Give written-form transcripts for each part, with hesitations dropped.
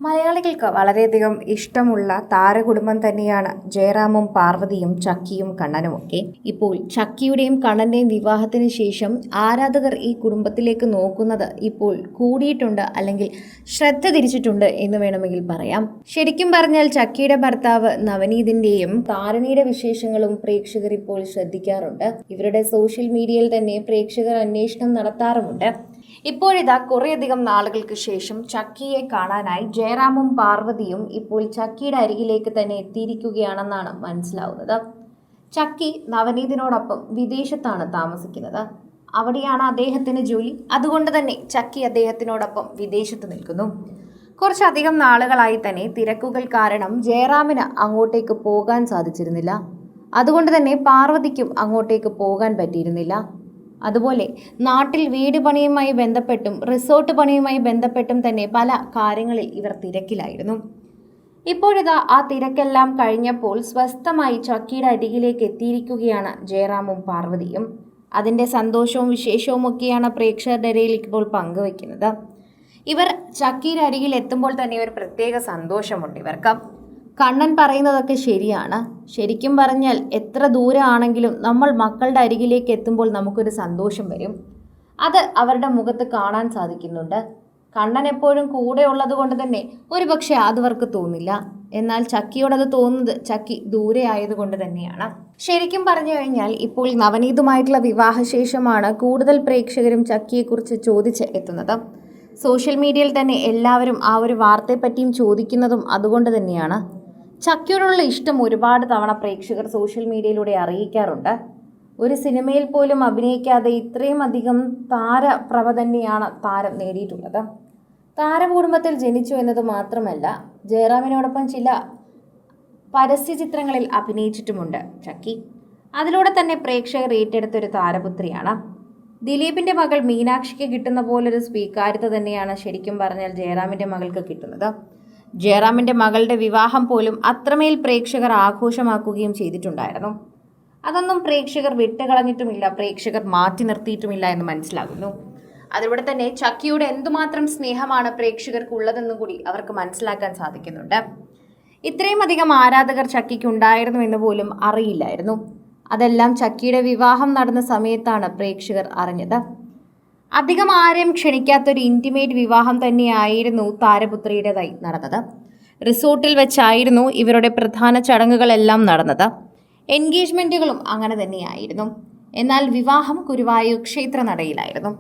മലയാളികൾക്ക് വളരെയധികം ഇഷ്ടമുള്ള താരകുടുംബം തന്നെയാണ് ജയറാമും പാർവതിയും ചക്കിയും കണ്ണനുമൊക്കെ. ഇപ്പോൾ ചക്കിയുടെയും കണ്ണന്റെയും വിവാഹത്തിന് ശേഷം ആരാധകർ ഈ കുടുംബത്തിലേക്ക് നോക്കുന്നത് ഇപ്പോൾ കൂടിയിട്ടുണ്ട്, അല്ലെങ്കിൽ ശ്രദ്ധ തിരിച്ചിട്ടുണ്ട് എന്ന് വേണമെങ്കിൽ പറയാം. ശരിക്കും പറഞ്ഞാൽ ചക്കിയുടെ ഭർത്താവ് നവനീതിന്റെയും താരണിയുടെ വിശേഷങ്ങളും പ്രേക്ഷകർ ഇപ്പോൾ ശ്രദ്ധിക്കാറുണ്ട്. ഇവരുടെ സോഷ്യൽ മീഡിയയിൽ തന്നെ പ്രേക്ഷകർ അന്വേഷണം നടത്താറുമുണ്ട്. ഇപ്പോഴിതാ കുറേയധികം നാളുകൾക്ക് ശേഷം ചക്കിയെ കാണാനായി ജയറാമും പാർവതിയും ഇപ്പോൾ ചക്കിയുടെ അരികിലേക്ക് തന്നെ എത്തിയിരിക്കുകയാണെന്നാണ് മനസ്സിലാവുന്നത്. ചക്കി നവനീതിനോടൊപ്പം വിദേശത്താണ് താമസിക്കുന്നത്. അവിടെയാണ് അദ്ദേഹത്തിന് ജോലി. അതുകൊണ്ട് തന്നെ ചക്കി അദ്ദേഹത്തിനോടൊപ്പം വിദേശത്ത് നിൽക്കുന്നു. കുറച്ചധികം നാളുകളായി തന്നെ തിരക്കുകൾ കാരണം ജയറാമിന് അങ്ങോട്ടേക്ക് പോകാൻ സാധിച്ചിരുന്നില്ല. അതുകൊണ്ട് തന്നെ പാർവതിക്കും അങ്ങോട്ടേക്ക് പോകാൻ പറ്റിയിരുന്നില്ല. അതുപോലെ നാട്ടിൽ വീട് പണിയുമായി ബന്ധപ്പെട്ടും റിസോർട്ട് പണിയുമായി ബന്ധപ്പെട്ടും തന്നെ പല കാര്യങ്ങളിൽ ഇവർ തിരക്കിലായിരുന്നു. ഇപ്പോഴിതാ ആ തിരക്കെല്ലാം കഴിഞ്ഞപ്പോൾ സ്വസ്ഥമായി ചക്കിയുടെ അരികിലേക്ക് എത്തിയിരിക്കുകയാണ് ജയറാമും പാർവതിയും. അതിൻ്റെ സന്തോഷവും വിശേഷവും ഒക്കെയാണ് പ്രേക്ഷകരുടെ ഇടയിൽ ഇപ്പോൾ പങ്കുവയ്ക്കുന്നത്. ഇവർ ചക്കിയുടെ അരികിൽ എത്തുമ്പോൾ തന്നെ ഒരു പ്രത്യേക സന്തോഷമുണ്ട് ഇവർക്ക്. കണ്ണൻ പറയുന്നതൊക്കെ ശരിയാണ്. ശരിക്കും പറഞ്ഞാൽ എത്ര ദൂരമാണെങ്കിലും നമ്മൾ മക്കളുടെ അരികിലേക്ക് എത്തുമ്പോൾ നമുക്കൊരു സന്തോഷം വരും. അത് അവരുടെ മുഖത്ത് കാണാൻ സാധിക്കുന്നുണ്ട്. കണ്ണൻ എപ്പോഴും കൂടെ ഉള്ളത് കൊണ്ട് തന്നെ ഒരുപക്ഷെ അതവർക്ക് തോന്നില്ല. എന്നാൽ ചക്കിയോടത് തോന്നുന്നത് ചക്കി ദൂരെ ആയതുകൊണ്ട് തന്നെയാണ്. ശരിക്കും പറഞ്ഞു കഴിഞ്ഞാൽ ഇപ്പോൾ നവനീതുമായിട്ടുള്ള വിവാഹശേഷമാണ് കൂടുതൽ പ്രേക്ഷകരും ചക്കിയെക്കുറിച്ച് ചോദിച്ച് എത്തുന്നത്. സോഷ്യൽ മീഡിയയിൽ തന്നെ എല്ലാവരും ആ ഒരു വാർത്തയെപ്പറ്റിയും ചോദിക്കുന്നതും അതുകൊണ്ട് തന്നെയാണ്. ചക്കിയോടുള്ള ഇഷ്ടം ഒരുപാട് തവണ പ്രേക്ഷകർ സോഷ്യൽ മീഡിയയിലൂടെ അറിയിക്കാറുണ്ട്. ഒരു സിനിമയിൽ പോലും അഭിനയിക്കാതെ ഇത്രയും അധികം താരപ്രഭ തന്നെയാണ് താരം നേടിയിട്ടുള്ളത്. താരകുടുംബത്തിൽ ജനിച്ചു എന്നത് മാത്രമല്ല, ജയറാമിനോടൊപ്പം ചില പരസ്യ ചിത്രങ്ങളിൽ അഭിനയിച്ചിട്ടുമുണ്ട് ചക്കി. അതിലൂടെ തന്നെ പ്രേക്ഷകർ ഏറ്റെടുത്തൊരു താരപുത്രിയാണ്. ദിലീപിൻ്റെ മകൾ മീനാക്ഷിക്ക് കിട്ടുന്ന പോലൊരു സ്വീകാര്യത തന്നെയാണ് ശരിക്കും പറഞ്ഞാൽ ജയറാമിൻ്റെ മകൾക്ക് കിട്ടുന്നത്. ജയറാമിൻ്റെ മകളുടെ വിവാഹം പോലും അത്രമേൽ പ്രേക്ഷകർ ആഘോഷമാക്കുകയും ചെയ്തിട്ടുണ്ടായിരുന്നു. അതൊന്നും പ്രേക്ഷകർ വിട്ടുകളഞ്ഞിട്ടുമില്ല, പ്രേക്ഷകർ മാറ്റി നിർത്തിയിട്ടുമില്ല എന്ന് മനസ്സിലാകുന്നു. അതിലൂടെ തന്നെ ചക്കിയുടെ എന്തുമാത്രം സ്നേഹമാണ് പ്രേക്ഷകർക്ക് ഉള്ളതെന്നും കൂടി അവർക്ക് മനസ്സിലാക്കാൻ സാധിക്കുന്നുണ്ട്. ഇത്രയും അധികം ആരാധകർ ചക്കിക്ക് ഉണ്ടായിരുന്നു എന്ന് പോലും അറിയില്ലായിരുന്നു. അതെല്ലാം ചക്കിയുടെ വിവാഹം നടന്ന സമയത്താണ് പ്രേക്ഷകർ അറിഞ്ഞത്. അധികം ആരെയും ക്ഷണിക്കാത്തൊരു ഇൻറ്റിമേറ്റ് വിവാഹം തന്നെയായിരുന്നു താരപുത്രിയുടേതായി നടന്നത്. റിസോർട്ടിൽ വെച്ചായിരുന്നു ഇവരുടെ പ്രധാന ചടങ്ങുകളെല്ലാം നടന്നത്. എൻഗേജ്മെൻറ്റുകളും അങ്ങനെ തന്നെയായിരുന്നു. എന്നാൽ വിവാഹം ഗുരുവായൂർ ക്ഷേത്ര നടയിലായിരുന്നു.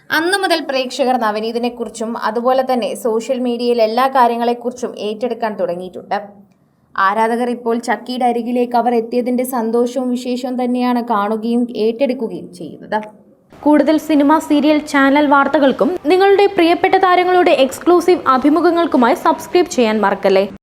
അന്നു മുതൽ പ്രേക്ഷകർ നവനീതിനെക്കുറിച്ചും അതുപോലെ തന്നെ സോഷ്യൽ മീഡിയയിൽ എല്ലാ കാര്യങ്ങളെക്കുറിച്ചും ഏറ്റെടുക്കാൻ തുടങ്ങിയിട്ടുണ്ട്. ആരാധകർ ഇപ്പോൾ ചക്കിയുടെ അരികിലേക്ക് അവർ എത്തിയതിൻ്റെ സന്തോഷവും വിശേഷവും തന്നെയാണ് കാണുകയും ഏറ്റെടുക്കുകയും ചെയ്യുന്നത്. കൂടുതൽ സിനിമ, സീരിയൽ, ചാനൽ വാർത്തകൾക്കും നിങ്ങളുടെ പ്രിയപ്പെട്ട താരങ്ങളുടെ എക്സ്ക്ലൂസീവ് അഭിമുഖങ്ങൾക്കുമായി സബ്സ്ക്രൈബ് ചെയ്യാൻ മറക്കല്ലേ.